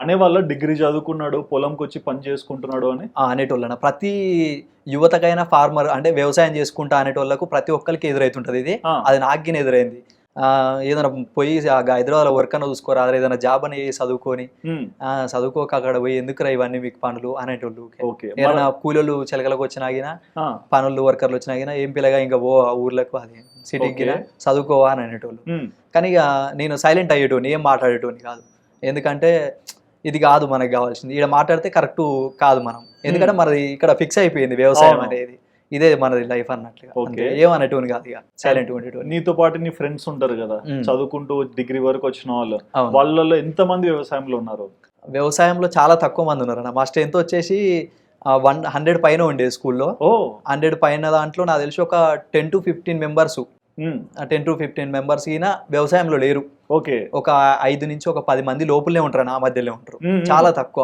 అనేవాళ్ళ degree చదువుకున్నాడు పొలంకి వచ్చి పని చేసుకుంటున్నాడు అని. అనేటోళ్ళన ప్రతి యువతకైనా ఫార్మర్ అంటే వ్యవసాయం చేసుకుంటా అనేటోళ్ళకు ప్రతి ఒక్కరికి ఎదురైతుంటది ఇది. ఆ, అది నాకు ఎదురైంది. ఏదైనా పోయి హైదరాబాద్లో వర్క్ అన్న చూసుకోరా, ఏదైనా జాబ్ అని చదువుకొని ఉమ్, చదువుకోక అక్కడ పోయి ఎందుకురా ఇవన్నీ మీకు పనులు అనేటోళ్ళు. ఓకే. ఏదైనా కూలీలు చిలకలకు వచ్చినాగినా ఆ, పనులు వర్కర్లు వచ్చినాగినా ఏం పిల్లగా ఇంకా పో ఆ ఊర్లకు అది సిటీకి ఓకే. చదువుకోవా అని అనేటోళ్ళు. ఉమ్, కానీ ఇక నేను సైలెంట్ అయ్యేటోని, ఏం మాట్లాడేటోని కాదు. ఎందుకంటే ఇది కాదు మనకు కావాల్సింది, ఇక్కడ మాట్లాడితే కరెక్ట్ కాదు మనం. ఎందుకంటే మనది ఇక్కడ ఫిక్స్ అయిపోయింది వ్యవసాయం అవును. అనేది, ఇదే మనది లైఫ్ అన్నట్లుగా. ఓకే. ఏమనేటోని కాదు, ఇక సైలెంట్ ఉండేటోని. నీతో పాటు నీ ఫ్రెండ్స్ ఉంటారు కదా, ఉమ్. చదువుకుంటూ డిగ్రీ వరకు వచ్చిన వాళ్ళు, అవును. వాళ్ళలో ఎంత మంది వ్యవసాయంలో ఉన్నారు? వ్యవసాయంలో చాలా తక్కువ మంది ఉన్నారు అన్న. మా స్ట్రెంత్ వచ్చేసి 100 పైన ఉండేది స్కూల్లో. ఓ. 100 పైన దాంట్లో నాకు తెలిసి ఒక 10 to 15 members, um, 10 to 15 members ఈయన వ్యవసాయంలో లేరు. ఓకే. ఒక 5 నుంచి ఒక 10 మంది లోపలనే ఉంటారు, నా మధ్యలో ఉంటారు. ఉమ్, ఉమ్. చాలా తక్కువ.